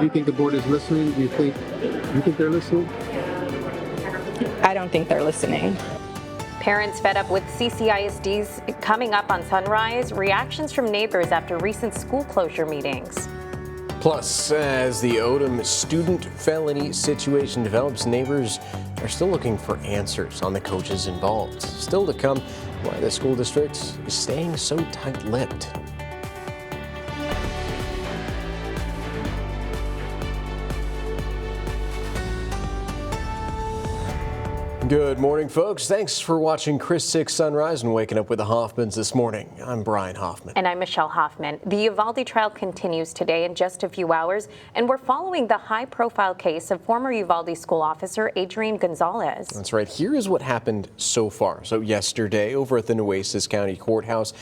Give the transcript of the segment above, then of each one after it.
Do you think the board is listening? Do you think they're listening? I don't think they're listening. Parents fed up with CCISDs coming up on Sunrise. Reactions from neighbors after recent school closure meetings. Plus, as the Odom student felony situation develops, neighbors are still looking for answers on the coaches involved. Still to come, why the school district is staying so tight-lipped. Good morning, folks. Thanks for watching Chris 6 Sunrise and waking up with the Hoffmans this morning. I'm Brian Hoffman. And I'm Michelle Hoffman. The Uvalde trial continues today in just a few hours, and we're following the high-profile case of former Uvalde school officer Adrian Gonzalez. That's right. Here is what happened so far. So yesterday, over at the Nueces County Courthouse,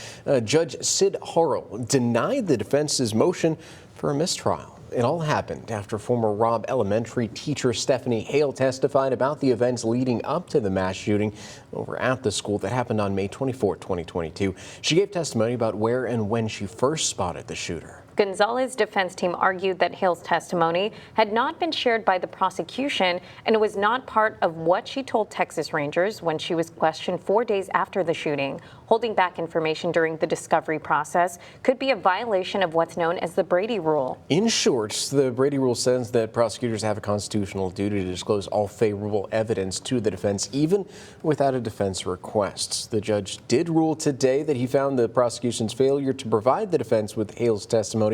Judge Sid Harrell denied the defense's motion for a mistrial. It all happened after former Robb Elementary teacher Stephanie Hale testified about the events leading up to the mass shooting over at the school that happened on May 24, 2022. She gave testimony about where and when she first spotted the shooter. Gonzalez's defense team argued that Hale's testimony had not been shared by the prosecution, and it was not part of what she told Texas Rangers when she was questioned 4 days after the shooting. Holding back information during the discovery process could be a violation of what's known as the Brady Rule. In short, the Brady Rule says that prosecutors have a constitutional duty to disclose all favorable evidence to the defense, even without a defense request. The judge did rule today that he found the prosecution's failure to provide the defense with Hale's testimony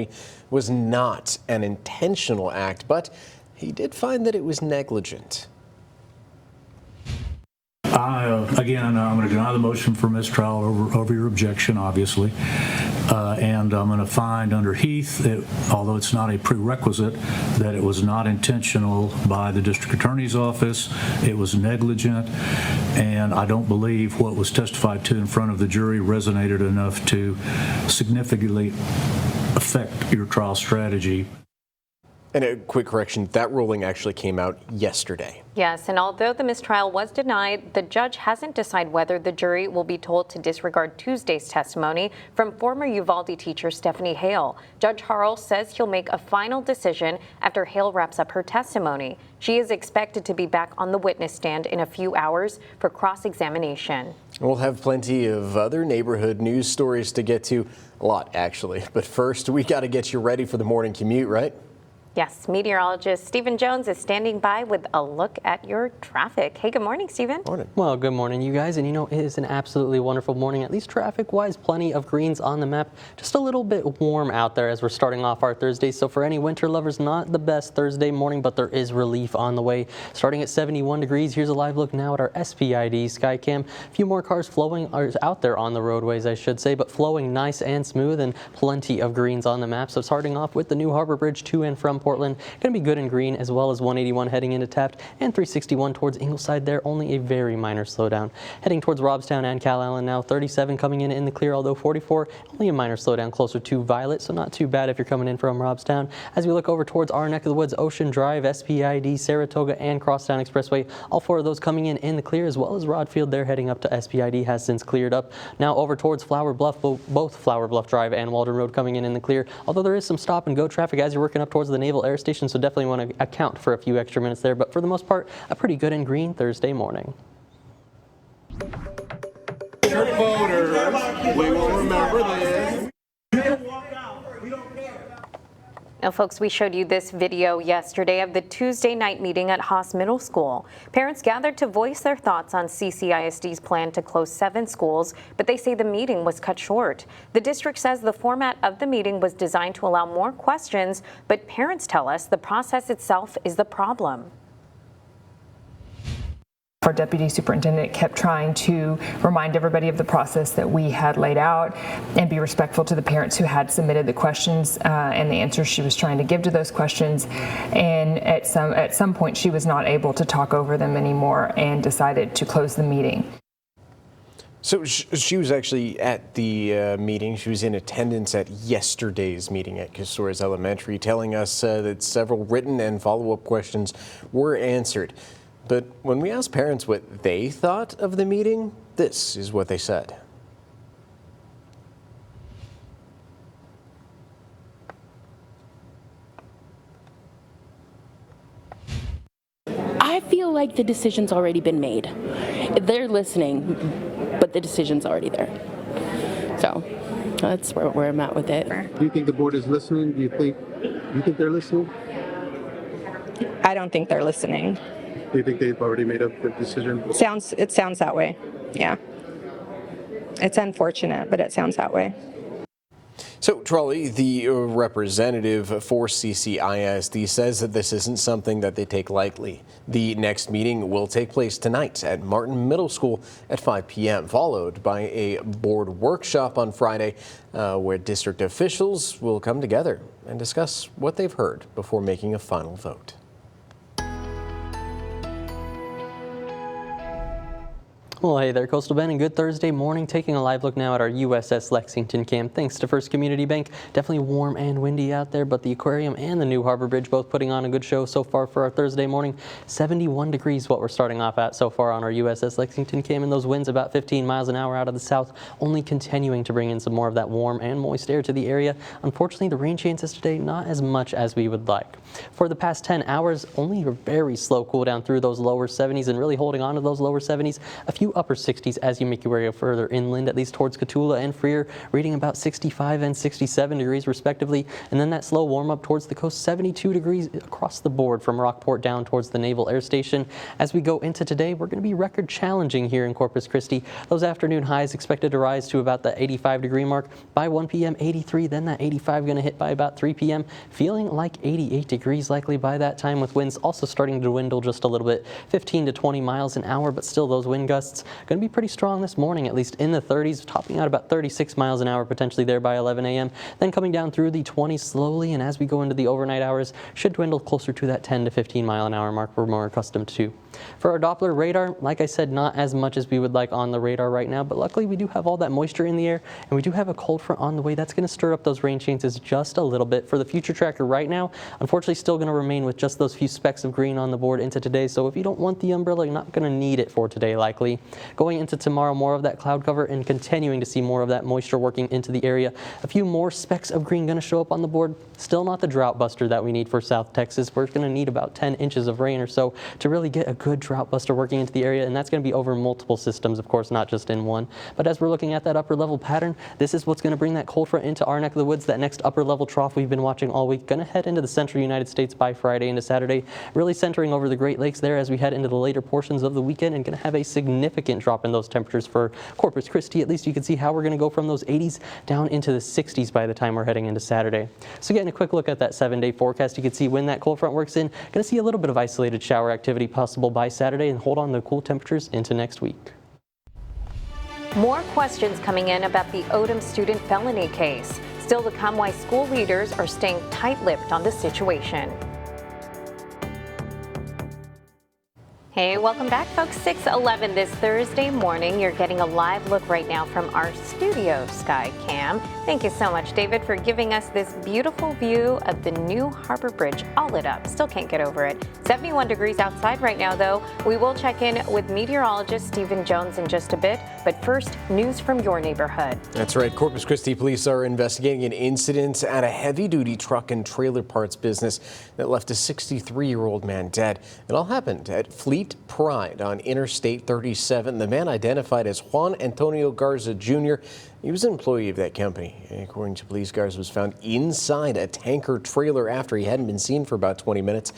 was not an intentional act, but he did find that it was negligent. Again, I'm going to deny the motion for mistrial over your objection, obviously. And I'm going to find under Heath, although it's not a prerequisite, that it was not intentional by the district attorney's office. It was negligent. And I don't believe what was testified to in front of the jury resonated enough to significantly affect your trial strategy. And a quick correction, that ruling actually came out yesterday. Yes, and although the mistrial was denied, the judge hasn't decided whether the jury will be told to disregard Tuesday's testimony from former Uvalde teacher Stephanie Hale. Judge Harrell says he'll make a final decision after Hale wraps up her testimony. She is expected to be back on the witness stand in a few hours for cross-examination. We'll have plenty of other neighborhood news stories to get to, a lot actually. But first, we got to get you ready for the morning commute, right? Yes, meteorologist Stephen Jones is standing by with a look at your traffic. Hey, good morning, Stephen. Morning. Well, good morning, you guys. And you know, it is an absolutely wonderful morning, at least traffic-wise. Plenty of greens on the map. Just a little bit warm out there as we're starting off our Thursday. So for any winter lovers, not the best Thursday morning, but there is relief on the way. Starting at 71 degrees, here's a live look now at our SPID Skycam. A few more cars flowing out there on the roadways, I should say, but flowing nice and smooth and plenty of greens on the map. So starting off with the New Harbor Bridge to and from Portland, going to be good in green, as well as 181 heading into Taft and 361 towards Ingleside there, only a very minor slowdown. Heading towards Robstown and Calallen now, 37 coming in the clear, although 44, only a minor slowdown closer to Violet, so not too bad if you're coming in from Robstown. As we look over towards our neck of the woods, Ocean Drive, SPID, Saratoga, and Crosstown Expressway, all four of those coming in the clear, as well as Rodfield there heading up to SPID has since cleared up. Now over towards Flower Bluff, both Flower Bluff Drive and Walden Road coming in the clear, although there is some stop and go traffic as you're working up towards the Naval Air Station, so definitely want to account for a few extra minutes there, but for the most part, a pretty good and green Thursday morning. Voters, we will remember this. Now, folks, we showed you this video yesterday of the Tuesday night meeting at Haas Middle School. Parents gathered to voice their thoughts on CCISD's plan to close 7 schools, but they say the meeting was cut short. The district says the format of the meeting was designed to allow more questions, but parents tell us the process itself is the problem. Our deputy superintendent kept trying to remind everybody of the process that we had laid out and be respectful to the parents who had submitted the questions and the answers she was trying to give to those questions. And at some point she was not able to talk over them anymore and decided to close the meeting. So she was actually at the meeting. She was in attendance at yesterday's meeting at Castores Elementary, telling us that several written and follow-up questions were answered. But when we asked parents what they thought of the meeting, this is what they said. I feel like the decision's already been made. They're listening, but the decision's already there. So that's where I'm at with it. Do you think the board is listening? Do you think they're listening? I don't think they're listening. Do you think they've already made up the decision? It sounds that way. Yeah. It's unfortunate, but it sounds that way. So, Trolley, the representative for CCISD, says that this isn't something that they take lightly. The next meeting will take place tonight at Martin Middle School at 5 p.m., followed by a board workshop on Friday where district officials will come together and discuss what they've heard before making a final vote. Well, hey there, Coastal Bend, and good Thursday morning. Taking a live look now at our USS Lexington camp. Thanks to First Community Bank. Definitely warm and windy out there, but the aquarium and the new Harbor Bridge both putting on a good show so far for our Thursday morning. 71 degrees what we're starting off at so far on our USS Lexington camp, and those winds about 15 miles an hour out of the south, only continuing to bring in some more of that warm and moist air to the area. Unfortunately, the rain chances today not as much as we would like. For the past 10 hours, only a very slow cool down through those lower 70s and really holding on to those lower 70s. A few upper 60s as you make your way further inland, at least towards Cotulla and Freer, reading about 65 and 67 degrees respectively. And then that slow warm up towards the coast, 72 degrees across the board from Rockport down towards the Naval Air Station. As we go into today, we're going to be record challenging here in Corpus Christi. Those afternoon highs expected to rise to about the 85 degree mark by 1 p.m. 83, then that 85 going to hit by about 3 p.m. feeling like 88 degrees likely by that time, with winds also starting to dwindle just a little bit, 15 to 20 miles an hour, but still those wind gusts going to be pretty strong this morning, at least in the 30s, topping out about 36 miles an hour potentially there by 11 a.m. Then coming down through the 20s slowly, and as we go into the overnight hours, should dwindle closer to that 10 to 15 mile an hour mark we're more accustomed to. For our Doppler radar, like I said, not as much as we would like on the radar right now, but luckily we do have all that moisture in the air, and we do have a cold front on the way. That's going to stir up those rain chances just a little bit. For the future tracker right now, unfortunately still going to remain with just those few specks of green on the board into today, so if you don't want the umbrella, you're not going to need it for today likely. Going into tomorrow, more of that cloud cover and continuing to see more of that moisture working into the area. A few more specks of green going to show up on the board. Still not the drought buster that we need for South Texas. We're going to need about 10 inches of rain or so to really get a good drought buster working into the area, and that's going to be over multiple systems, of course, not just in one. But as we're looking at that upper level pattern, this is what's going to bring that cold front into our neck of the woods. That next upper level trough we've been watching all week, going to head into the central United States by Friday into Saturday, really centering over the Great Lakes there as we head into the later portions of the weekend, and going to have a significant drop in those temperatures for Corpus Christi. At least you can see how we're going to go from those 80s down into the 60s by the time we're heading into Saturday. So getting a quick look at that 7-day forecast, you can see when that cold front works in, going to see a little bit of isolated shower activity possible by Saturday, and hold on to cool temperatures into next week. More questions coming in about the Odom student felony case. Still to come, why school leaders are staying tight-lipped on the situation. Hey, welcome back, folks. 6:11 this Thursday morning. You're getting a live look right now from our studio sky cam. Thank you so much, David, for giving us this beautiful view of the new Harbor Bridge, all lit up. Still can't get over it. 71 degrees outside right now, though. We will check in with meteorologist Stephen Jones in just a bit. But first, news from your neighborhood. That's right. Corpus Christi police are investigating an incident at a heavy-duty truck and trailer parts business that left a 63-year-old man dead. It all happened at Fleet Pride on Interstate 37. The man, identified as Juan Antonio Garza Jr., he was an employee of that company. According to police, Garza was found inside a tanker trailer after he hadn't been seen for about 20 minutes.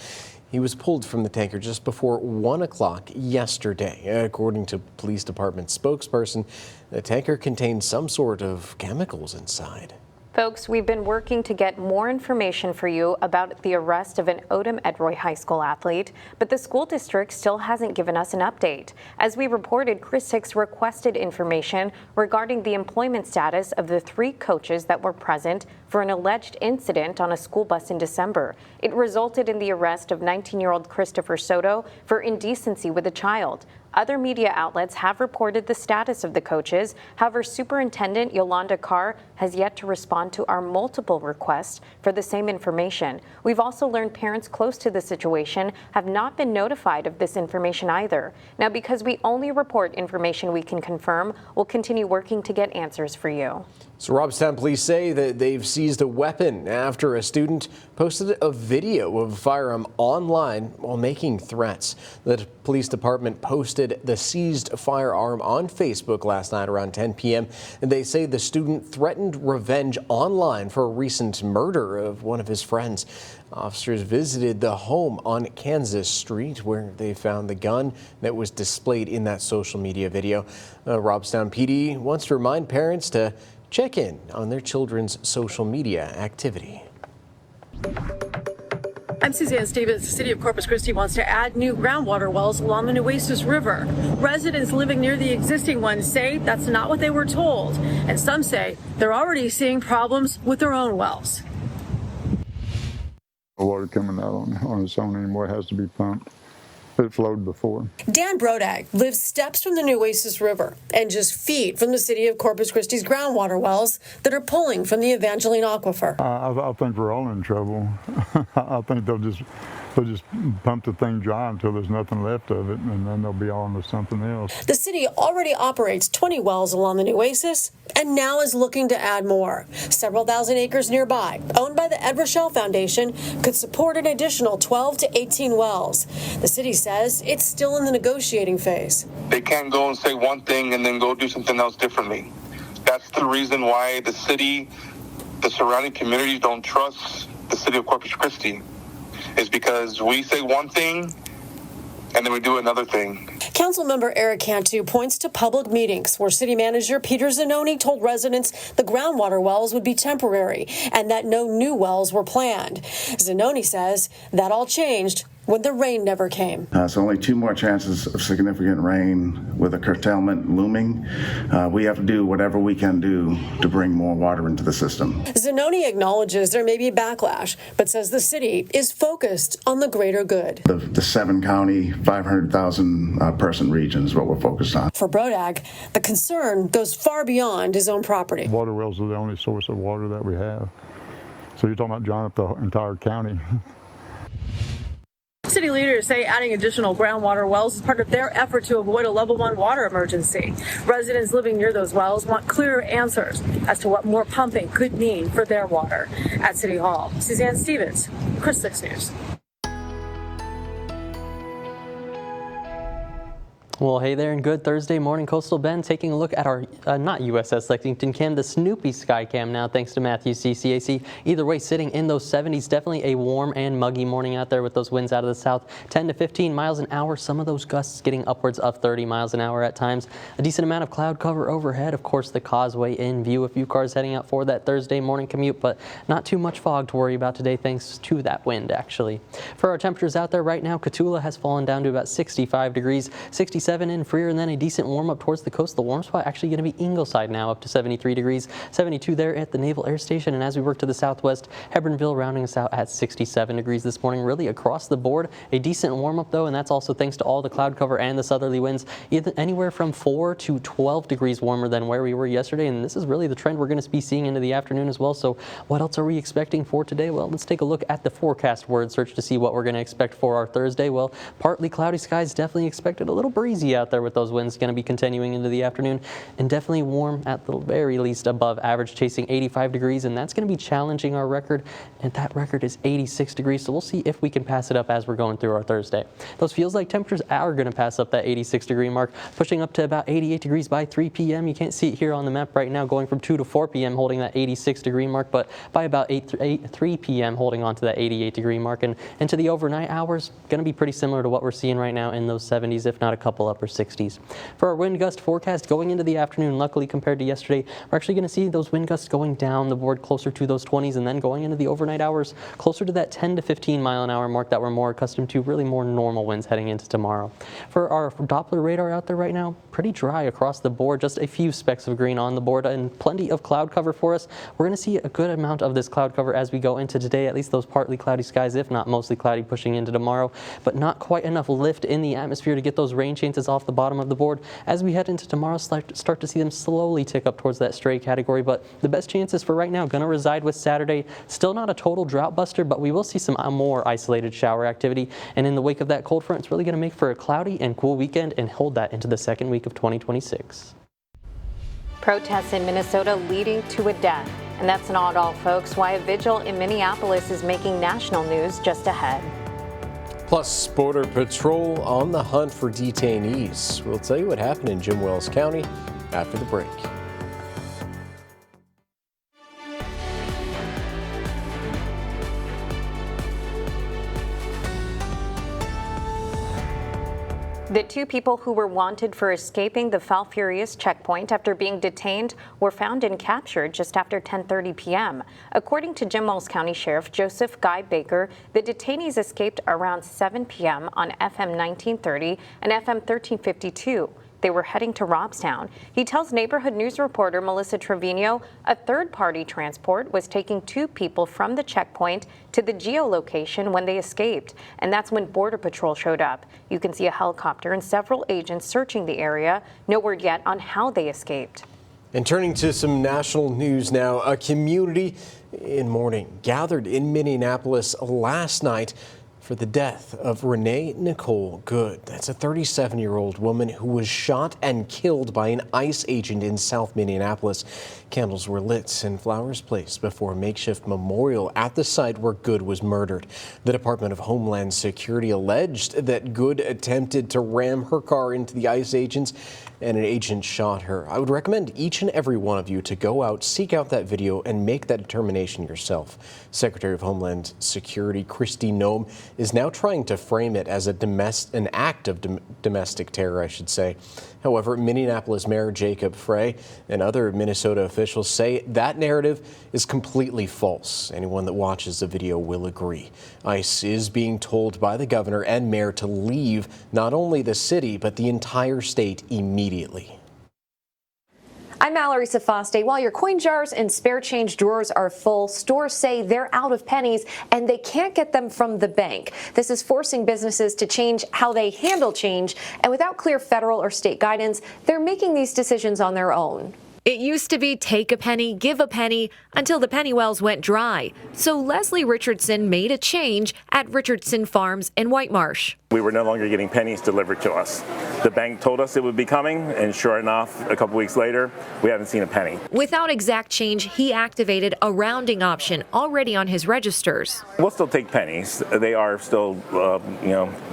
He was pulled from the tanker just before 1 o'clock yesterday. According to police department spokesperson, the tanker contained some sort of chemicals inside. Folks, we've been working to get more information for you about the arrest of an Odom Edroy High School athlete, but the school district still hasn't given us an update. As we reported, Chris Hicks requested information regarding the employment status of the 3 coaches that were present for an alleged incident on a school bus in December. It resulted in the arrest of 19-year-old Christopher Soto for indecency with a child. Other media outlets have reported the status of the coaches. However, Superintendent Yolanda Carr has yet to respond to our multiple requests for the same information. We've also learned parents close to the situation have not been notified of this information either. Now, because we only report information we can confirm, we'll continue working to get answers for you. So Robstown police say that they've seized a weapon after a student posted a video of a firearm online while making threats. The police department posted the seized firearm on Facebook last night around 10 p.m. and they say the student threatened revenge online for a recent murder of one of his friends. Officers visited the home on Kansas Street where they found the gun that was displayed in that social media video. Robstown PD wants to remind parents to check in on their children's social media activity. I'm Suzanne Stevens. The city of Corpus Christi wants to add new groundwater wells along the Nueces River. Residents living near the existing ones say that's not what they were told. And some say they're already seeing problems with their own wells. The water coming out on its own anymore. It has to be pumped. It flowed before. Dan Brodag lives steps from the Nueces River and just feet from the city of Corpus Christi's groundwater wells that are pulling from the Evangeline Aquifer. I think we're all in trouble. I think they'll just pump the thing dry until there's nothing left of it, and then they'll be on to something else. The city already operates 20 wells along the Nueces and now is looking to add more. Several thousand acres nearby, owned by the Ed Rochelle Foundation, could support an additional 12 to 18 wells. The city says it's still in the negotiating phase. They can't go and say one thing and then go do something else differently. That's the reason why the city, the surrounding communities don't trust the city of Corpus Christi. Is because we say one thing and then we do another thing. Councilmember Eric Cantu points to public meetings where city manager Peter Zanoni told residents the groundwater wells would be temporary and that no new wells were planned. Zanoni says that all changed when the rain never came. So only 2 more chances of significant rain with a curtailment looming. We have to do whatever we can do to bring more water into the system. Zanoni acknowledges there may be backlash, but says the city is focused on the greater good. The 7-county, 500,000 person region is what we're focused on. For Brodag, the concern goes far beyond his own property. Water wells are the only source of water that we have. So you're talking about drying up the entire county. City leaders say adding additional groundwater wells is part of their effort to avoid a level 1 water emergency. Residents living near those wells want clearer answers as to what more pumping could mean for their water. At City Hall, Suzanne Stevens, Chris 6 News. Well, hey there, and good Thursday morning, Coastal Bend. Taking a look at our, not USS Lexington cam, the Snoopy Sky Cam now, thanks to Matthew CCAC. Either way, sitting in those 70s, definitely a warm and muggy morning out there with those winds out of the south, 10 to 15 miles an hour. Some of those gusts getting upwards of 30 miles an hour at times. A decent amount of cloud cover overhead. Of course, the causeway in view. A few cars heading out for that Thursday morning commute, but not too much fog to worry about today, thanks to that wind, actually. For our temperatures out there right now, Cotulla has fallen down to about 65 degrees, 67 in Freer, and then a decent warm up towards the coast. The warm spot actually going to be Ingleside now, up to 73 degrees, 72 there at the Naval Air Station. And as we work to the southwest, Hebronville rounding us out at 67 degrees this morning. Really across the board, a decent warm up though, and that's also thanks to all the cloud cover and the southerly winds, anywhere from 4 to 12 degrees warmer than where we were yesterday. And this is really the trend we're going to be seeing into the afternoon as well. So what else are we expecting for today? Well, let's take a look at the forecast word search to see what we're going to expect for our Thursday. Well, partly cloudy skies, definitely expected. A little breezy out there with those winds going to be continuing into the afternoon, and definitely warm at the very least above average, chasing 85 degrees, and that's going to be challenging our record, and that record is 86 degrees. So we'll see if we can pass it up as we're going through our Thursday. Those feels like temperatures are going to pass up that 86 degree mark, pushing up to about 88 degrees by 3 p.m. You can't see it here on the map right now, going from 2 to 4 p.m. holding that 86 degree mark, but by about 3 p.m. holding on to that 88 degree mark, and into the overnight hours, going to be pretty similar to what we're seeing right now in those 70s, if not a couple upper 60s. For our wind gust forecast going into the afternoon, luckily compared to yesterday, we're actually going to see those wind gusts going down the board closer to those 20s, and then going into the overnight hours closer to that 10 to 15 mile an hour mark that we're more accustomed to, really more normal winds heading into tomorrow. For our Doppler radar out there right now, pretty dry across the board, just a few specks of green on the board and plenty of cloud cover for us. We're going to see a good amount of this cloud cover as we go into today, at least those partly cloudy skies, if not mostly cloudy, pushing into tomorrow, but not quite enough lift in the atmosphere to get those rain chances is off the bottom of the board. As we head into tomorrow, start to see them slowly tick up towards that stray category, but the best chances for right now going to reside with Saturday. Still not a total drought buster, but we will see some more isolated shower activity, and in the wake of that cold front, it's really going to make for a cloudy and cool weekend and hold that into the second week of 2026. Protests in Minnesota leading to a death. And that's not all, folks. Why a vigil in Minneapolis is making national news just ahead. Plus, Border Patrol on the hunt for detainees. We'll tell you what happened in Jim Wells County after the break. The two people who were wanted for escaping the Falfurrias checkpoint after being detained were found and captured just after 10:30 p.m. According to Jim Wells County Sheriff Joseph Guy Baker, the detainees escaped around 7 p.m. on FM 1930 and FM 1352. They were heading to Robstown. He tells neighborhood news reporter Melissa Trevino a third-party transport was taking two people from the checkpoint to the geolocation when they escaped, and that's when Border Patrol showed up. You can see a helicopter and several agents searching the area. No word yet on how they escaped. And turning to some national news now, a community in mourning gathered in Minneapolis last night for the death of Renee Nicole Good. That's a 37-year-old woman who was shot and killed by an ICE agent in South Minneapolis. Candles were lit and flowers placed before a makeshift memorial at the site where Good was murdered. The Department of Homeland Security alleged that Good attempted to ram her car into the ICE agents and an agent shot her. I would recommend each and every one of you to go out, seek out that video, and make that determination yourself. Secretary of Homeland Security Kristi Noem is now trying to frame it as an act of domestic terror, I should say. However, Minneapolis Mayor Jacob Frey and other Minnesota officials say that narrative is completely false. Anyone that watches the video will agree. ICE is being told by the governor and mayor to leave not only the city, but the entire state immediately. I'm Mallory Safaste. While your coin jars and spare change drawers are full, stores say they're out of pennies and they can't get them from the bank. This is forcing businesses to change how they handle change, and without clear federal or state guidance, they're making these decisions on their own. It used to be take a penny, give a penny, until the penny wells went dry. So Leslie Richardson made a change at Richardson Farms in White Marsh. We were no longer getting pennies delivered to us. The bank told us it would be coming, and sure enough, a couple weeks later, we haven't seen a penny. Without exact change, he activated a rounding option already on his registers. We'll still take pennies. They are still,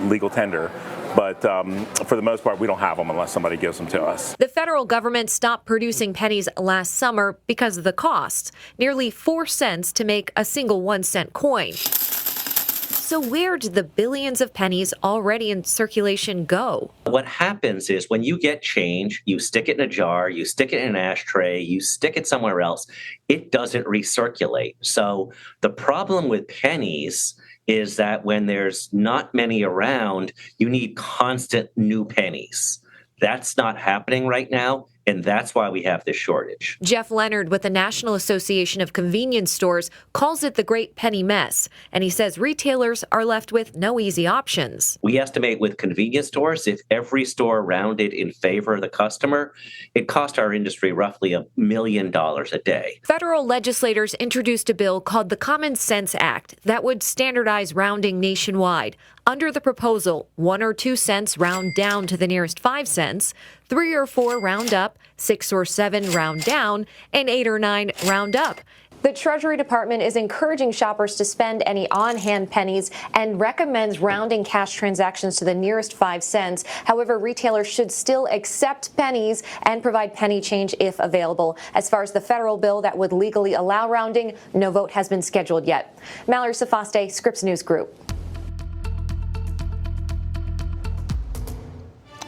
legal tender. But for the most part, we don't have them unless somebody gives them to us. The federal government stopped producing pennies last summer because of the cost, nearly 4 cents to make a single 1-cent coin. So where did the billions of pennies already in circulation go? What happens is when you get change, you stick it in a jar, you stick it in an ashtray, you stick it somewhere else, it doesn't recirculate. So the problem with pennies is that when there's not many around, you need constant new pennies. That's not happening right now, and that's why we have this shortage. Jeff Leonard with the National Association of Convenience Stores calls it the Great Penny Mess, and he says retailers are left with no easy options. We estimate with convenience stores, if every store rounded in favor of the customer, it cost our industry roughly $1 million a day. Federal legislators introduced a bill called the Common Sense Act that would standardize rounding nationwide. Under the proposal, 1 or 2 cents round down to the nearest 5 cents, 3 or 4 round up, 6 or 7 round down, and 8 or 9 round up. The Treasury Department is encouraging shoppers to spend any on-hand pennies and recommends rounding cash transactions to the nearest 5 cents. However, retailers should still accept pennies and provide penny change if available. As far as the federal bill that would legally allow rounding, no vote has been scheduled yet. Mallory Safaste, Scripps News Group.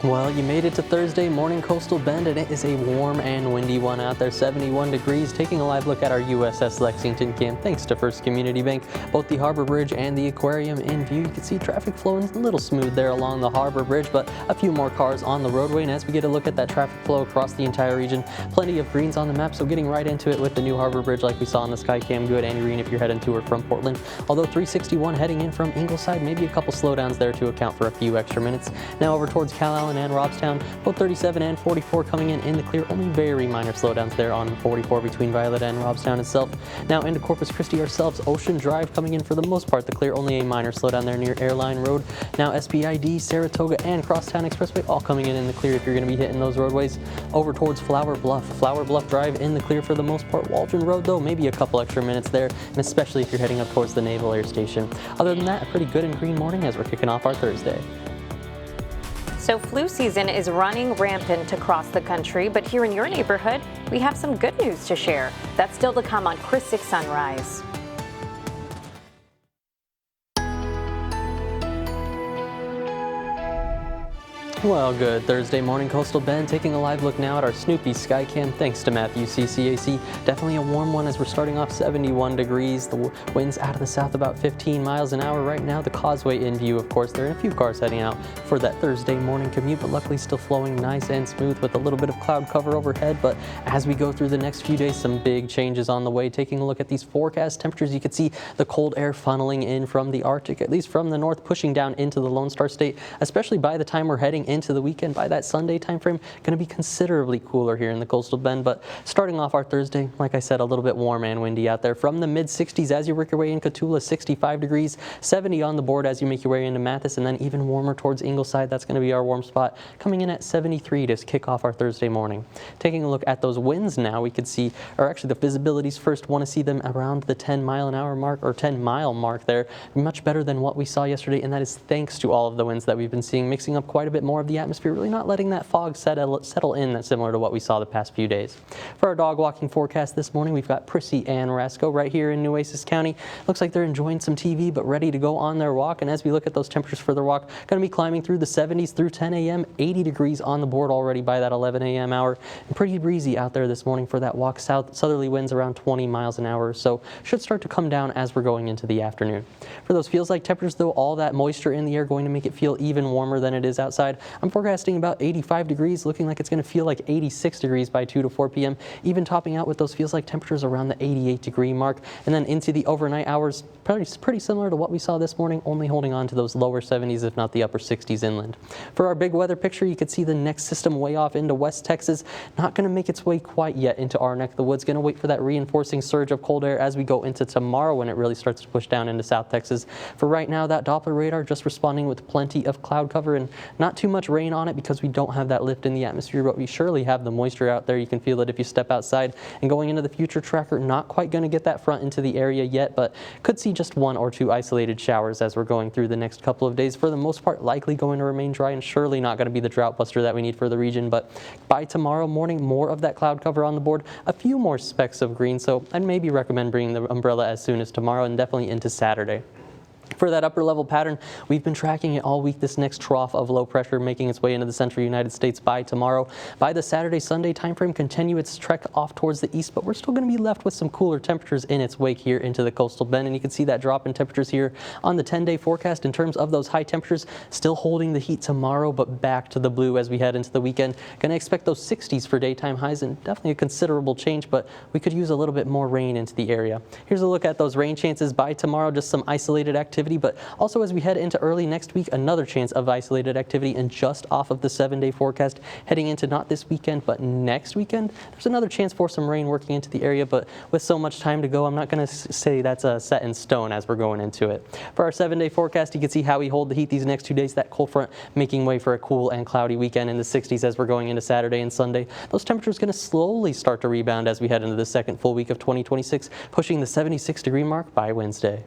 Well, you made it to Thursday morning, Coastal Bend, and it is a warm and windy one out there, 71 degrees. Taking a live look at our USS Lexington camp, thanks to First Community Bank. Both the Harbor Bridge and the aquarium in view. You can see traffic flowing a little smooth there along the Harbor Bridge, but a few more cars on the roadway. And as we get a look at that traffic flow across the entire region, plenty of greens on the map, so getting right into it with the new Harbor Bridge like we saw on the Skycam. Good and green if you're heading to or from Portland. Although 361 heading in from Ingleside, maybe a couple slowdowns there to account for a few extra minutes. Now over towards Cal Allen Violent and Robstown. Both 37 and 44 coming in the clear. Only very minor slowdowns there on 44 between Violet and Robstown itself. Now into Corpus Christi ourselves. Ocean Drive coming in for the most part the clear. Only a minor slowdown there near Airline Road. Now SPID, Saratoga, and Crosstown Expressway all coming in the clear if you're going to be hitting those roadways. Over towards Flower Bluff. Flower Bluff Drive in the clear for the most part. Waldron Road though, maybe a couple extra minutes there, and especially if you're heading up towards the Naval Air Station. Other than that, a pretty good and green morning as we're kicking off our Thursday. So flu season is running rampant across the country, but here in your neighborhood, we have some good news to share. That's still to come on Chris 6 Sunrise. Well, good Thursday morning, Coastal Bend. Taking a live look now at our Snoopy Skycam. Thanks to Matthew CCAC. Definitely a warm one as we're starting off 71 degrees. The winds out of the south about 15 miles an hour right now. The causeway in view, of course. There are a few cars heading out for that Thursday morning commute, but luckily still flowing nice and smooth with a little bit of cloud cover overhead. But as we go through the next few days, some big changes on the way. Taking a look at these forecast temperatures, you can see the cold air funneling in from the Arctic, at least from the north, pushing down into the Lone Star State, especially by the time we're heading into the weekend. By that Sunday timeframe, going to be considerably cooler here in the Coastal Bend. But starting off our Thursday, like I said, a little bit warm and windy out there. From the mid 60s as you work your way in Cotulla, 65 degrees, 70 on the board as you make your way into Mathis, and then even warmer towards Ingleside. That's going to be our warm spot, coming in at 73 to kick off our Thursday morning. Taking a look at those winds now, we could see, or actually the visibilities first, want to see them around the 10-mile-an-hour mark, or 10-mile mark there. Much better than what we saw yesterday, and that is thanks to all of the winds that we've been seeing, mixing up quite a bit more of the atmosphere, really not letting that fog settle in, that's similar to what we saw the past few days. For our dog walking forecast this morning, we've got Prissy and Rasco right here in Nueces County. Looks like they're enjoying some TV, but ready to go on their walk. And as we look at those temperatures for their walk, going to be climbing through the 70s through 10 a.m., 80 degrees on the board already by that 11 a.m. hour. And pretty breezy out there this morning for that walk. Southerly winds around 20 miles an hour, so should start to come down as we're going into the afternoon. For those feels like temperatures though, all that moisture in the air going to make it feel even warmer than it is outside. I'm forecasting about 85 degrees, looking like it's going to feel like 86 degrees by 2 to 4 p.m., even topping out with those feels like temperatures around the 88 degree mark. And then into the overnight hours, pretty similar to what we saw this morning, only holding on to those lower 70s, if not the upper 60s inland. For our big weather picture, you can see the next system way off into West Texas, not going to make its way quite yet into our neck of the woods. Going to wait for that reinforcing surge of cold air as we go into tomorrow when it really starts to push down into South Texas. For right now, that Doppler radar just responding with plenty of cloud cover and not too much rain on it because we don't have that lift in the atmosphere, but we surely have the moisture out there. You can feel it if you step outside. And going into the future tracker, not quite going to get that front into the area yet, but could see just 1 or 2 isolated showers as we're going through the next couple of days. For the most part, likely going to remain dry and surely not going to be the drought buster that we need for the region. But by tomorrow morning, more of that cloud cover on the board, a few more specks of green. So I'd maybe recommend bringing the umbrella as soon as tomorrow and definitely into Saturday. For that upper level pattern, we've been tracking it all week. This next trough of low pressure making its way into the central United States by tomorrow. By the Saturday-Sunday timeframe, continue its trek off towards the east, but we're still going to be left with some cooler temperatures in its wake here into the coastal bend. And you can see that drop in temperatures here on the 10-day forecast in terms of those high temperatures, still holding the heat tomorrow, but back to the blue as we head into the weekend. Going to expect those 60s for daytime highs and definitely a considerable change, but we could use a little bit more rain into the area. Here's a look at those rain chances by tomorrow, just some isolated activity, but also as we head into early next week, another chance of isolated activity and just off of the 7-day forecast heading into not this weekend, but next weekend. There's another chance for some rain working into the area, but with so much time to go, I'm not going to say that's set in stone as we're going into it. For our 7-day forecast, you can see how we hold the heat these next 2 days, that cold front making way for a cool and cloudy weekend in the 60s as we're going into Saturday and Sunday. Those temperatures going to slowly start to rebound as we head into the second full week of 2026, pushing the 76 degree mark by Wednesday.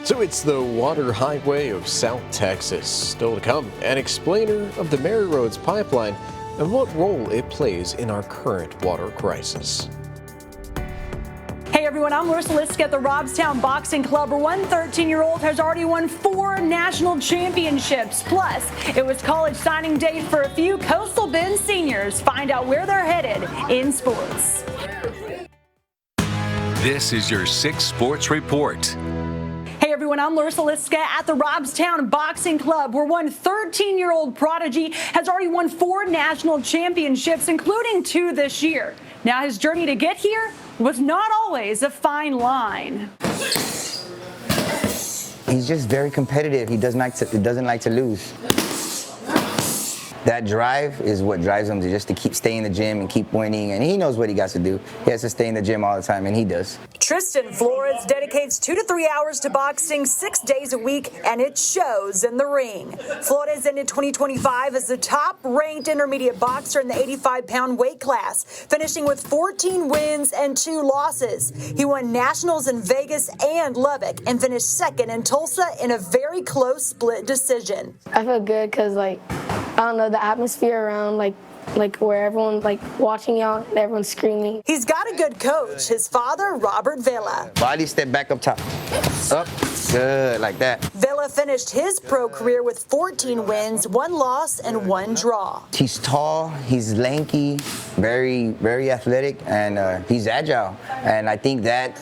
So it's the water highway of South Texas. Still to come, an explainer of the Mary Roads pipeline and what role it plays in our current water crisis. Hey everyone, I'm Larissa Liska at the Robstown Boxing Club, where one 13-year-old has already won 4 national championships. Plus, it was college signing day for a few Coastal Bend seniors. Find out where they're headed in sports. This is your 6 Sports Report. Hey everyone, I'm Larissa Liska at the Robstown Boxing Club, where one 13-year-old prodigy has already won 4 national championships, including 2 this year. Now his journey to get here was not always a fine line. He's just very competitive. He doesn't like to lose. that drive is what drives him to keep staying in the gym and keep winning. And he knows what he got to do. He has to stay in the gym all the time, and he does. Tristan Flores dedicates 2 to 3 hours to boxing 6 days a week, and it shows in the ring. Flores ended 2025 as the top-ranked intermediate boxer in the 85-pound weight class, finishing with 14 wins and 2 losses. He won nationals in Vegas and Lubbock and finished second in Tulsa in a very close split decision. I feel good because, I don't know, the atmosphere around, where everyone's watching y'all and everyone's screaming. He's got a good coach, his father, Robert Villa. Body step back up top. Up. Good, like that. Villa finished his pro career with 14 wins, 1 loss, and 1 draw. He's tall, he's lanky, very, very athletic, and he's agile. And I think that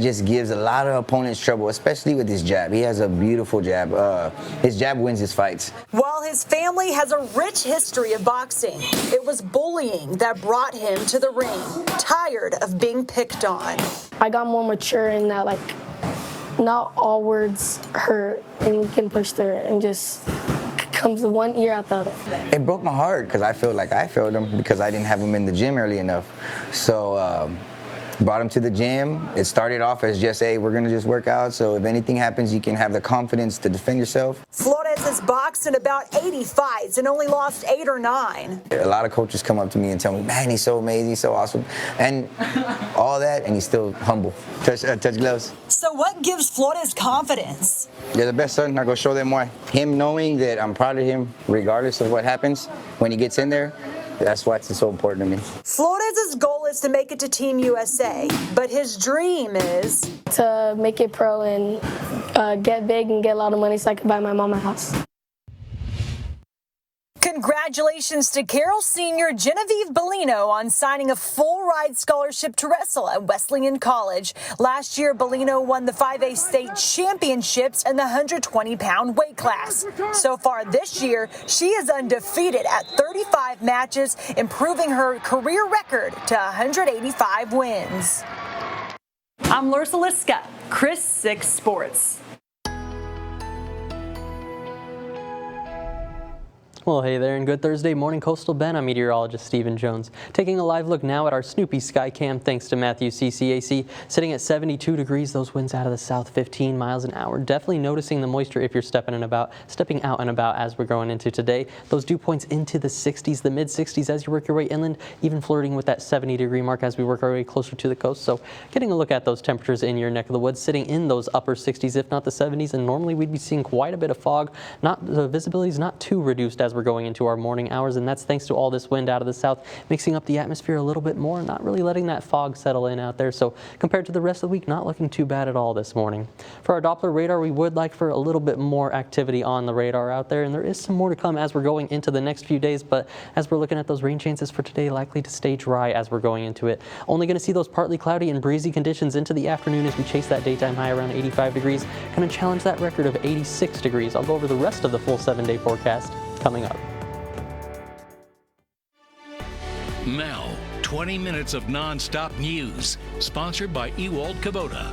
just gives a lot of opponents trouble, especially with his jab. He has a beautiful jab. His jab wins his fights. While his family has a rich history of boxing, it was bullying that brought him to the ring, tired of being picked on. I got more mature in that, not all words hurt, and you can push through it, and just comes one ear out the other. It broke my heart because I felt like I failed him because I didn't have him in the gym early enough. So brought him to the gym. It started off as just, hey, we're going to just work out, so if anything happens, you can have the confidence to defend yourself. Flores has boxed in about 80 fights and only lost 8 or 9. A lot of coaches come up to me and tell me, man, he's so amazing, he's so awesome, and all that, and he's still humble. Touch gloves. So what gives Flores confidence? You're the best, son. I'm going to show them why. Him knowing that I'm proud of him, regardless of what happens, when he gets in there, that's why it's so important to me. Flores' goal is to make it to Team USA, but his dream is to make it pro and get big and get a lot of money so I can buy my mom a house. Congratulations to Carroll senior Genevieve Bellino on signing a full-ride scholarship to wrestle at Wesleyan College. Last year, Bellino won the 5A state championships in the 120-pound weight class. So far this year, she is undefeated at 35 matches, improving her career record to 185 wins. I'm Larissa Liska, Chris 6 Sports. Well, hey there, and good Thursday morning, Coastal Bend. I'm meteorologist Stephen Jones. Taking a live look now at our Snoopy Skycam, thanks to Matthew CCAC. Sitting at 72 degrees, those winds out of the south, 15 miles an hour. Definitely noticing the moisture if you're stepping out and about as we're going into today. Those dew points into the 60s, the mid-60s as you work your way inland, even flirting with that 70-degree mark as we work our way closer to the coast. So getting a look at those temperatures in your neck of the woods, sitting in those upper 60s, if not the 70s, and normally we'd be seeing quite a bit of fog. The visibility is not too reduced as we're going into our morning hours, and that's thanks to all this wind out of the south mixing up the atmosphere a little bit more, not really letting that fog settle in out there. So compared to the rest of the week, not looking too bad at all this morning. For our Doppler radar, we would like for a little bit more activity on the radar out there, and there is some more to come as we're going into the next few days, but as we're looking at those rain chances for today, likely to stay dry as we're going into it. Only going to see those partly cloudy and breezy conditions into the afternoon as we chase that daytime high around 85 degrees, going to challenge that record of 86 degrees. I'll go over the rest of the full 7-day forecast coming up. Now, 20 minutes of non-stop news, sponsored by Ewald Kubota.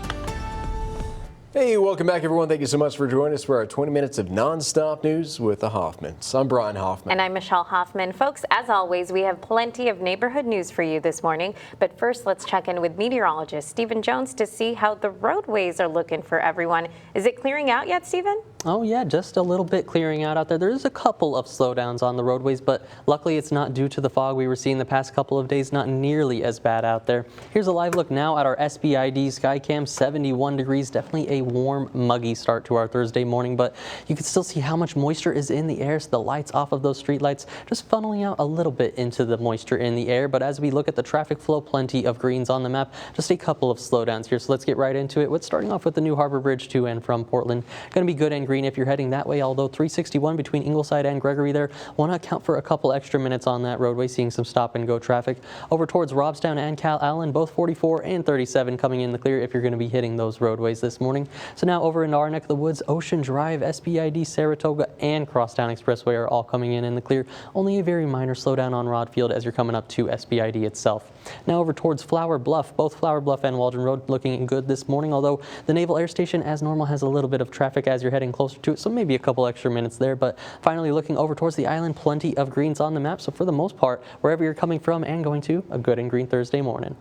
Hey, welcome back, everyone. Thank you so much for joining us for our 20 minutes of non-stop news with the Hoffmans. I'm Brian Hoffman. And I'm Michelle Hoffman. Folks, as always, we have plenty of neighborhood news for you this morning. But first, let's check in with meteorologist Stephen Jones to see how the roadways are looking for everyone. Is it clearing out yet, Stephen? Oh yeah, just a little bit clearing out there. There is a couple of slowdowns on the roadways, but luckily it's not due to the fog we were seeing the past couple of days, not nearly as bad out there. Here's a live look now at our SBID Skycam, 71 degrees, definitely a warm, muggy start to our Thursday morning, but you can still see how much moisture is in the air, so the lights off of those street lights just funneling out a little bit into the moisture in the air. But as we look at the traffic flow, plenty of greens on the map, just a couple of slowdowns here, so let's get right into it. With starting off with the New Harbor Bridge to and from Portland. Going to be good and green if you're heading that way, although 361 between Ingleside and Gregory there will not count for a couple extra minutes on that roadway, seeing some stop and go traffic. Over towards Robstown and Cal Allen, both 44 and 37 coming in the clear if you're going to be hitting those roadways this morning. So now over into our neck of the woods, Ocean Drive, SBID, Saratoga, and Crosstown Expressway are all coming in the clear. Only a very minor slowdown on Rod Field as you're coming up to SBID itself. Now over towards Flower Bluff. Both Flower Bluff and Waldron Road looking good this morning, although the Naval Air Station, as normal, has a little bit of traffic as you're heading closer to it, so maybe a couple extra minutes there. But finally, looking over towards the island, plenty of greens on the map. So for the most part, wherever you're coming from and going to, a good and green Thursday morning.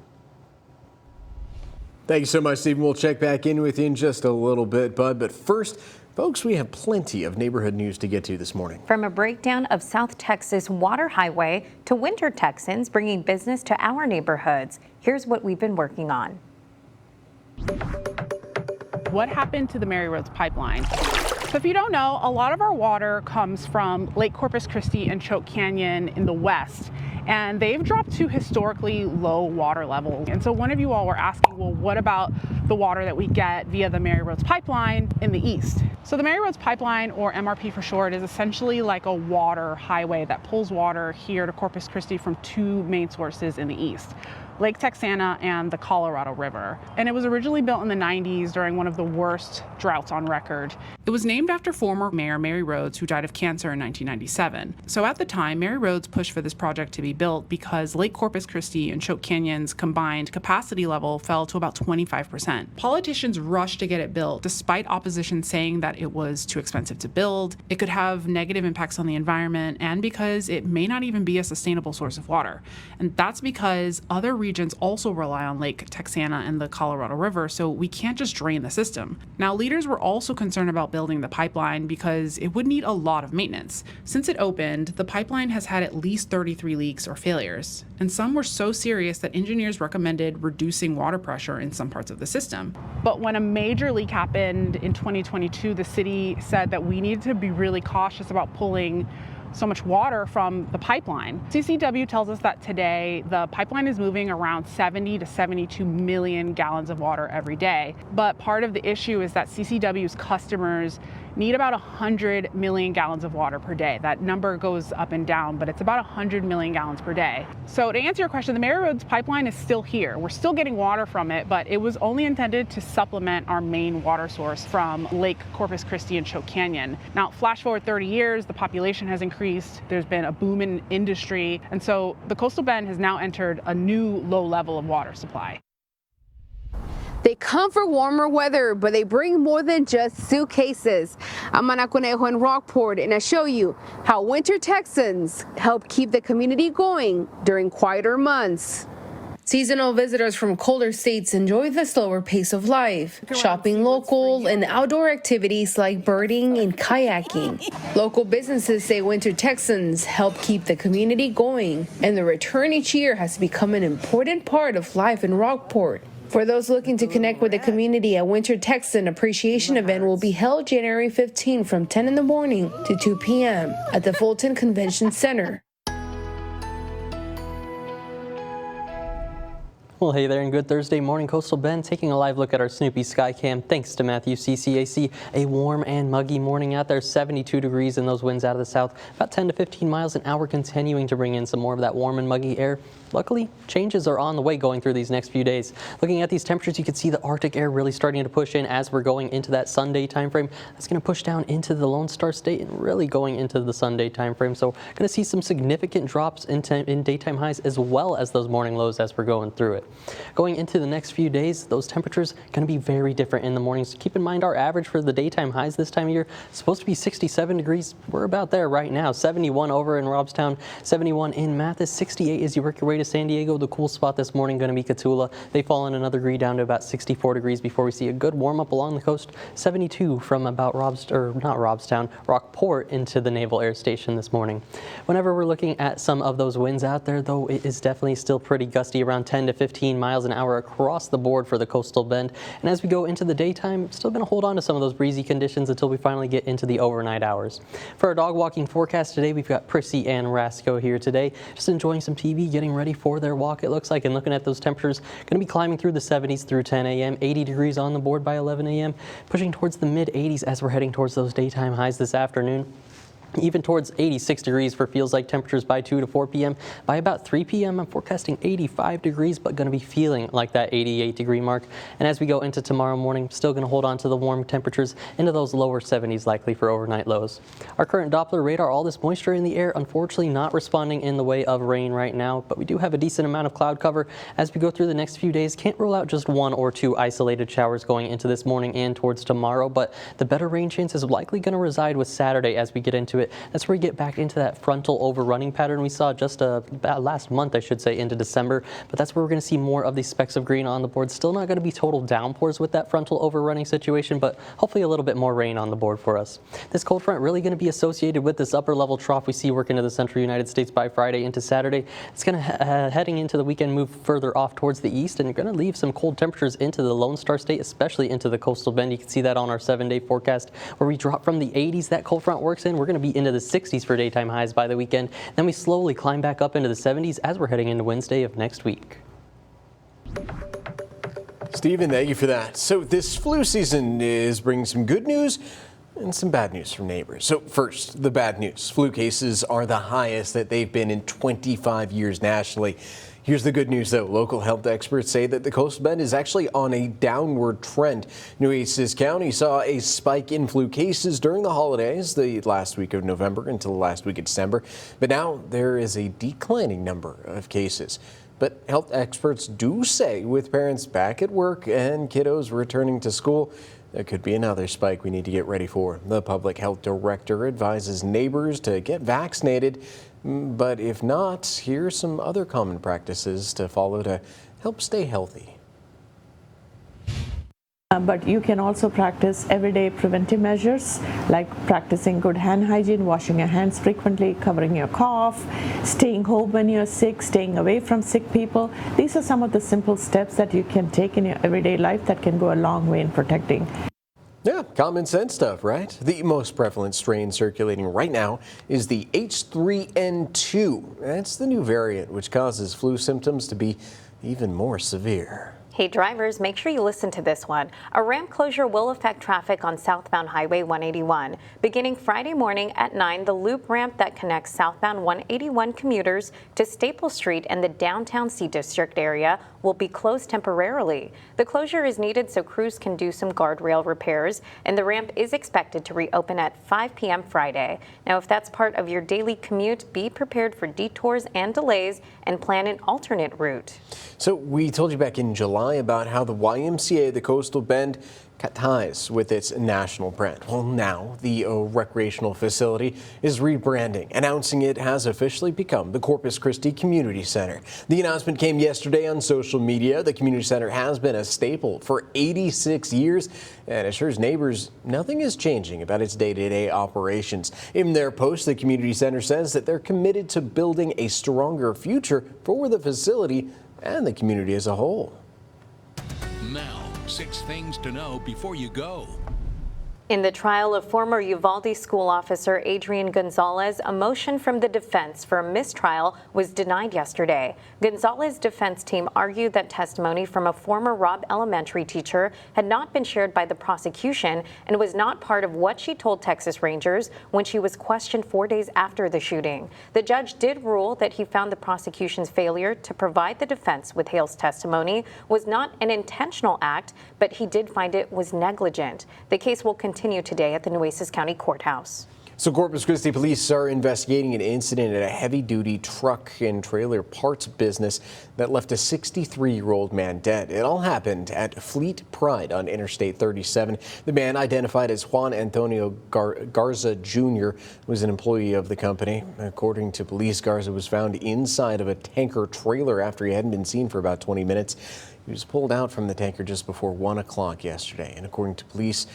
Thank you so much, Stephen. We'll check back in with you in just a little bit, Bud. But first, folks, we have plenty of neighborhood news to get to this morning. From a breakdown of South Texas Water Highway to Winter Texans bringing business to our neighborhoods, here's what we've been working on. What happened to the Mary Rhodes pipeline? So if you don't know, a lot of our water comes from Lake Corpus Christi and Choke Canyon in the west, and they've dropped to historically low water levels. And so one of you all were asking, well, what about the water that we get via the Mary Rhodes pipeline in the east? So the Mary Rhodes pipeline, or MRP for short, is essentially like a water highway that pulls water here to Corpus Christi from two main sources in the east: Lake Texana and the Colorado River. And it was originally built in the 90s during one of the worst droughts on record. It was named after former Mayor Mary Rhodes, who died of cancer in 1997. So at the time, Mary Rhodes pushed for this project to be built because Lake Corpus Christi and Choke Canyon's combined capacity level fell to about 25%. Politicians rushed to get it built, despite opposition saying that it was too expensive to build, it could have negative impacts on the environment, and because it may not even be a sustainable source of water. And that's because other regions also rely on Lake Texana and the Colorado River, so we can't just drain the system. Now, leaders were also concerned about building the pipeline because it would need a lot of maintenance. Since it opened, the pipeline has had at least 33 leaks or failures, and some were so serious that engineers recommended reducing water pressure in some parts of the system. But when a major leak happened in 2022, the city said that we needed to be really cautious about pulling so much water from the pipeline. CCW tells us that today the pipeline is moving around 70 to 72 million gallons of water every day. But part of the issue is that CCW's customers need about 100 million gallons of water per day. That number goes up and down, but it's about 100 million gallons per day. So to answer your question, the Mary Rhodes pipeline is still here. We're still getting water from it, but it was only intended to supplement our main water source from Lake Corpus Christi and Choke Canyon. Now, flash forward 30 years, the population has increased, there's been a boom in industry, and so the coastal bend has now entered a new low level of water supply. They come for warmer weather, but they bring more than just suitcases. I'm Ana Conejo in Rockport, and I show you how Winter Texans help keep the community going during quieter months. Seasonal visitors from colder states enjoy the slower pace of life, shopping local and outdoor activities like birding and kayaking. Local businesses say Winter Texans help keep the community going, and the return each year has become an important part of life in Rockport. For those looking to connect with the community, a Winter Texan appreciation event will be held January 15 from 10 in the morning to 2 p.m. at the Fulton Convention Center. Well, hey there, and good Thursday morning, Coastal Bend. Taking a live look at our Snoopy Skycam. Thanks to Matthew CCAC. A warm and muggy morning out there, 72 degrees, and those winds out of the south, about 10 to 15 miles an hour, continuing to bring in some more of that warm and muggy air. Luckily, changes are on the way going through these next few days. Looking at these temperatures, you can see the Arctic air really starting to push in as we're going into that Sunday time frame. That's going to push down into the Lone Star State and really going into the Sunday time frame. So going to see some significant drops in daytime highs as well as those morning lows as we're going through it. Going into the next few days, those temperatures going to be very different in the mornings. Keep in mind our average for the daytime highs this time of year is supposed to be 67 degrees. We're about there right now. 71 over in Robstown, 71 in Mathis, 68 as you work your way to San Diego. The cool spot this morning going to be Cotulla. They fall in another degree down to about 64 degrees before we see a good warm up along the coast. 72 from about Rockport into the Naval Air Station this morning. Whenever we're looking at some of those winds out there, though, it is definitely still pretty gusty, around 10 to 15 miles an hour across the board for the Coastal Bend. And as we go into the daytime, still going to hold on to some of those breezy conditions until we finally get into the overnight hours. For our dog walking forecast today, we've got Prissy and Rasco here today, just enjoying some TV, getting ready for their walk, it looks like, and looking at those temperatures, going to be climbing through the 70s through 10 a.m., 80 degrees on the board by 11 a.m., pushing towards the mid 80s as we're heading towards those daytime highs this afternoon. even towards 86 degrees for feels like temperatures by 2 to 4 p.m. By about 3 p.m., I'm forecasting 85 degrees, but going to be feeling like that 88 degree mark. And as we go into tomorrow morning, still going to hold on to the warm temperatures into those lower 70s likely for overnight lows. Our current Doppler radar, all this moisture in the air, unfortunately not responding in the way of rain right now, but we do have a decent amount of cloud cover as we go through the next few days. Can't rule out just 1 or 2 isolated showers going into this morning and towards tomorrow, but the better rain chance is likely going to reside with Saturday as we get into it. That's where we get back into that frontal overrunning pattern we saw just last month, I should say, into December. But that's where we're going to see more of these specks of green on the board. Still not going to be total downpours with that frontal overrunning situation, but hopefully a little bit more rain on the board for us. This cold front really going to be associated with this upper level trough we see work into the central United States by Friday into Saturday. It's going to, heading into the weekend, move further off towards the east, and you're going to leave some cold temperatures into the Lone Star State, especially into the coastal bend. You can see that on our 7-day forecast where we drop from the 80s that cold front works in. We're going to be into the 60s for daytime highs by the weekend. Then we slowly climb back up into the 70s as we're heading into Wednesday of next week. Stephen, thank you for that. So this flu season is bringing some good news and some bad news from neighbors. So first, the bad news. Flu cases are the highest that they've been in 25 years nationally. Here's the good news, though. Local health experts say that the coastal bend is actually on a downward trend. Nueces County saw a spike in flu cases during the holidays, the last week of November until the last week of December. But now there is a declining number of cases. But health experts do say with parents back at work and kiddos returning to school, there could be another spike we need to get ready for. The public health director advises neighbors to get vaccinated. But if not, here are some other common practices to follow to help stay healthy. But you can also practice everyday preventive measures like practicing good hand hygiene, washing your hands frequently, covering your cough, staying home when you're sick, staying away from sick people. These are some of the simple steps that you can take in your everyday life that can go a long way in protecting. Yeah, common sense stuff, right? The most prevalent strain circulating right now is the H3N2. That's the new variant, which causes flu symptoms to be even more severe. Hey drivers, make sure you listen to this one. A ramp closure will affect traffic on southbound Highway 181. Beginning Friday morning at 9, the loop ramp that connects southbound 181 commuters to Staple Street and the downtown C District area will be closed temporarily. The closure is needed so crews can do some guardrail repairs, and the ramp is expected to reopen at 5 p.m. Friday. Now, if that's part of your daily commute, be prepared for detours and delays and plan an alternate route. So we told you back in July about how the YMCA, the Coastal Bend, cut ties with its national brand. Well, now the recreational facility is rebranding, announcing it has officially become the Corpus Christi Community Center. The announcement came yesterday on social media. The community center has been a staple for 86 years and assures neighbors nothing is changing about its day-to-day operations. In their post, the community center says that they're committed to building a stronger future for the facility and the community as a whole. Now, 6 things to know before you go. In the trial of former Uvalde school officer Adrian Gonzalez, a motion from the defense for a mistrial was denied yesterday. Gonzalez's defense team argued that testimony from a former Robb Elementary teacher had not been shared by the prosecution and was not part of what she told Texas Rangers when she was questioned 4 days after the shooting. The judge did rule that he found the prosecution's failure to provide the defense with Hale's testimony was not an intentional act, but he did find it was negligent. The case will continue today at the Nueces County Courthouse. So Corpus Christi police are investigating an incident at a heavy-duty truck and trailer parts business that left a 63-year-old man dead. It all happened at Fleet Pride on Interstate 37. The man, identified as Juan Antonio Garza Jr., was an employee of the company. According to police, Garza was found inside of a tanker trailer after he hadn't been seen for about 20 minutes. He was pulled out from the tanker just before 1 o'clock yesterday. And according to police,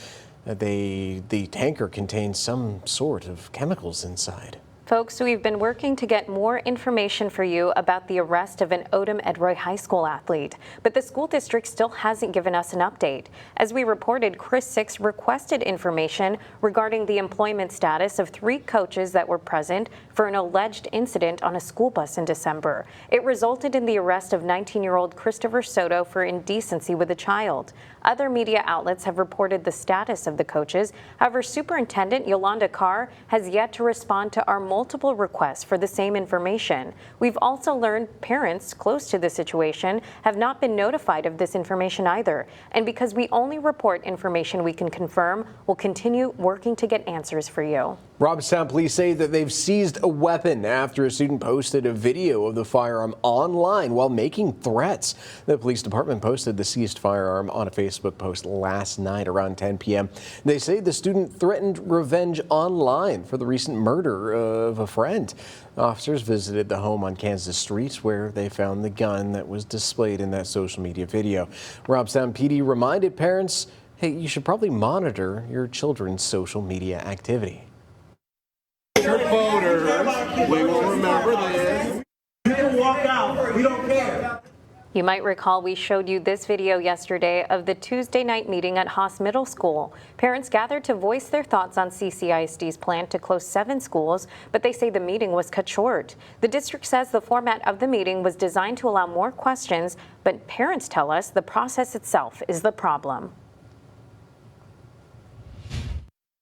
the tanker contains some sort of chemicals inside. Folks, we've been working to get more information for you about the arrest of an Odom Edroy High School athlete, but the school district still hasn't given us an update. As we reported, Chris Six requested information regarding the employment status of 3 coaches that were present for an alleged incident on a school bus in December. It resulted in the arrest of 19-year-old Christopher Soto for indecency with a child. Other media outlets have reported the status of the coaches. However, Superintendent Yolanda Carr has yet to respond to our multiple requests for the same information. We've also learned parents close to the situation have not been notified of this information either. And because we only report information we can confirm, we'll continue working to get answers for you. Robstown police say that they've seized a weapon after a student posted a video of the firearm online while making threats. The police department posted the seized firearm on a Facebook post last night around 10 p.m. They say the student threatened revenge online for the recent murder of a friend. Officers visited the home on Kansas Street where they found the gun that was displayed in that social media video. Robstown PD reminded parents, hey, you should probably monitor your children's social media activity. Voters, we will remember this. You can walk out. We don't care. You might recall we showed you this video yesterday of the Tuesday night meeting at Haas Middle School. Parents gathered to voice their thoughts on CCISD's plan to close 7 schools, but they say the meeting was cut short. The district says the format of the meeting was designed to allow more questions, but parents tell us the process itself is the problem.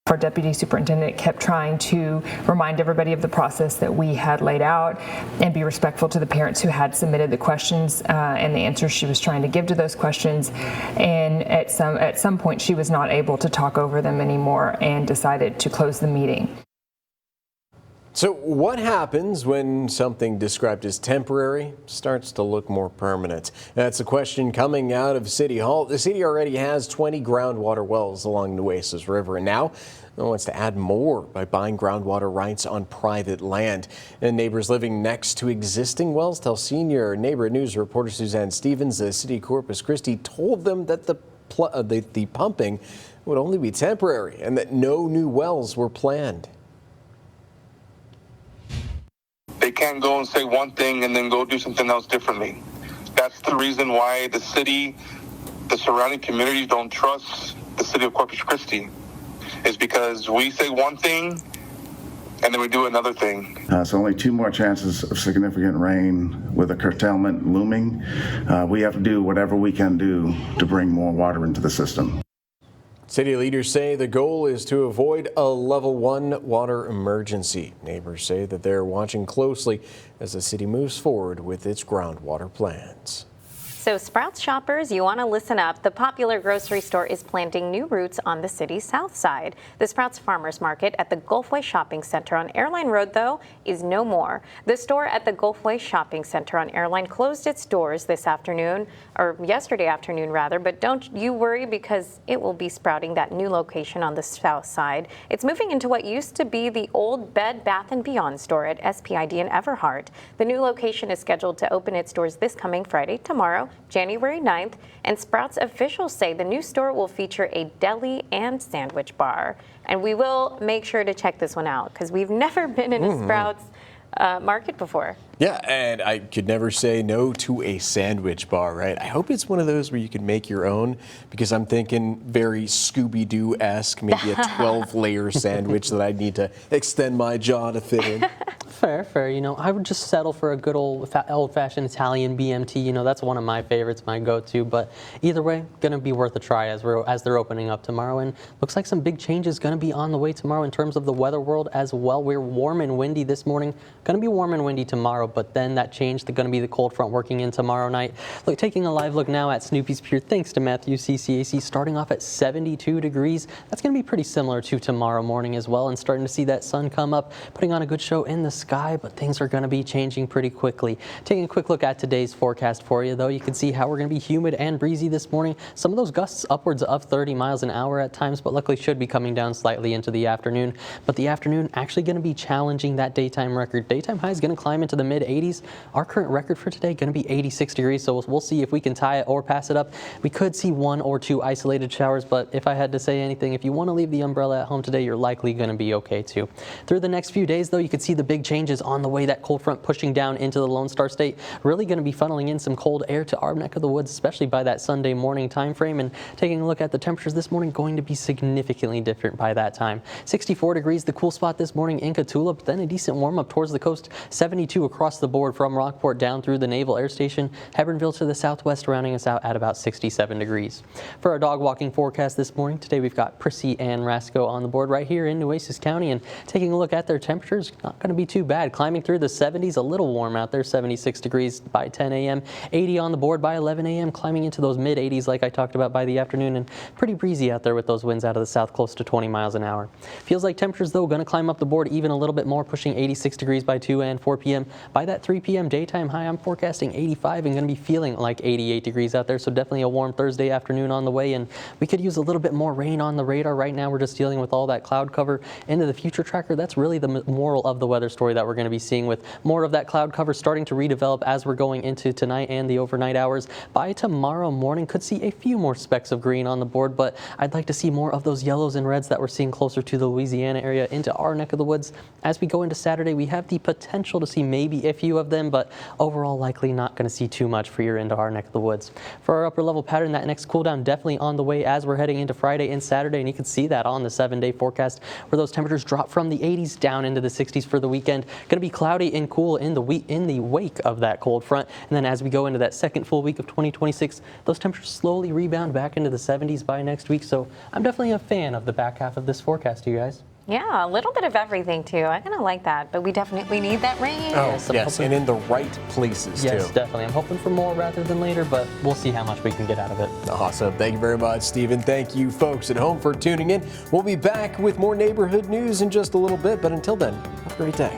Our deputy superintendent kept trying to remind everybody of the process that we had laid out and be respectful to the parents who had submitted the questions and the answers she was trying to give to those questions. And at some point she was not able to talk over them anymore and decided to close the meeting. So what happens when something described as temporary starts to look more permanent? That's a question coming out of City Hall. The city already has 20 groundwater wells along Nueces River, and now it wants to add more by buying groundwater rights on private land. And neighbors living next to existing wells tell Senior Neighborhood News reporter Suzanne Stevens the city of Corpus Christi told them that the pumping would only be temporary and that no new wells were planned. They can't go and say one thing and then go do something else differently. That's the reason why the city, the surrounding communities don't trust the city of Corpus Christi. Is because we say one thing and then we do another thing. So only 2 more chances of significant rain with a curtailment looming. We have to do whatever we can do to bring more water into the system. City leaders say the goal is to avoid a level 1 water emergency. Neighbors say that they're watching closely as the city moves forward with its groundwater plans. So Sprouts shoppers, you want to listen up. The popular grocery store is planting new routes on the city's south side. The Sprouts Farmers Market at the Gulfway Shopping Center on Airline Road, though, is no more. The store at the Gulfway Shopping Center on Airline closed its doors this afternoon, or yesterday afternoon rather, but don't you worry because it will be sprouting that new location on the south side. It's moving into what used to be the old Bed Bath & Beyond store at SPID in Everhart. The new location is scheduled to open its doors this coming Friday, tomorrow, January 9th, and Sprouts officials say the new store will feature a deli and sandwich bar. And we will make sure to check this one out because we've never been in a Sprouts market before. Yeah, and I could never say no to a sandwich bar, right? I hope it's one of those where you can make your own, because I'm thinking very Scooby-Doo-esque, maybe a 12-layer sandwich that I'd need to extend my jaw to fit in. Fair. You know, I would just settle for a good old-fashioned Italian BMT. You know, that's one of my favorites, my go-to. But either way, going to be worth a try as they're opening up tomorrow. And looks like some big changes going to be on the way tomorrow in terms of the weather world as well. We're warm and windy this morning. Going to be warm and windy tomorrow, but then that changed. They're going to be the cold front working in tomorrow night. Look, taking a live look now at Snoopy's Pier, thanks to Matthew CCAC, starting off at 72 degrees. That's going to be pretty similar to tomorrow morning as well, and starting to see that sun come up, putting on a good show in the sky, but things are going to be changing pretty quickly. Taking a quick look at today's forecast for you, though, you can see how we're going to be humid and breezy this morning. Some of those gusts upwards of 30 miles an hour at times, but luckily should be coming down slightly into the afternoon. But the afternoon actually going to be challenging that daytime record. Daytime high is going to climb into the mid-80s. Our current record for today going to be 86 degrees, so we'll see if we can tie it or pass it up. We could see 1 or 2 isolated showers, but if I had to say anything, if you want to leave the umbrella at home today, you're likely going to be okay too. Through the next few days, though, you could see the big changes on the way that cold front pushing down into the Lone Star State, really going to be funneling in some cold air to our neck of the woods, especially by that Sunday morning time frame. And taking a look at the temperatures this morning, going to be significantly different by that time. 64 degrees, the cool spot this morning in Cotulla, but then a decent warm up towards the coast, 72 across across the board from Rockport down through the Naval Air Station, Hebbronville to the southwest, rounding us out at about 67 degrees. For our dog walking forecast this morning, today we've got Prissy and Rasco on the board right here in Nueces County, and taking a look at their temperatures, not going to be too bad. Climbing through the 70s, a little warm out there, 76 degrees by 10 a.m., 80 on the board by 11 a.m., climbing into those mid 80s like I talked about by the afternoon, and pretty breezy out there with those winds out of the south close to 20 miles an hour. Feels like temperatures though going to climb up the board even a little bit more, pushing 86 degrees by 2 and 4 p.m. By that 3 p.m. daytime high, I'm forecasting 85 and going to be feeling like 88 degrees out there. So definitely a warm Thursday afternoon on the way, and we could use a little bit more rain on the radar. Right now we're just dealing with all that cloud cover. Into the future tracker, that's really the moral of the weather story that we're going to be seeing, with more of that cloud cover starting to redevelop as we're going into tonight and the overnight hours. By tomorrow morning, could see a few more specks of green on the board, but I'd like to see more of those yellows and reds that we're seeing closer to the Louisiana area into our neck of the woods. As we go into Saturday, we have the potential to see maybe a few of them, but overall likely not going to see too much for your into our neck of the woods. For our upper level pattern, that next cool down definitely on the way as we're heading into Friday and Saturday, and you can see that on the 7-day forecast where those temperatures drop from the 80s down into the 60s for the weekend. Going to be cloudy and cool in the wake of that cold front, and then as we go into that second full week of 2026, those temperatures slowly rebound back into the 70s by next week. So I'm definitely a fan of the back half of this forecast, you guys. Yeah, a little bit of everything too. I kind of like that, but we definitely need that rain. Oh, yes, and in the right places, yes, too. Definitely. I'm hoping for more rather than later, but we'll see how much we can get out of it. Awesome. Thank you very much, Stephen. Thank you, folks at home, for tuning in. We'll be back with more neighborhood news in just a little bit, but until then, have a great day.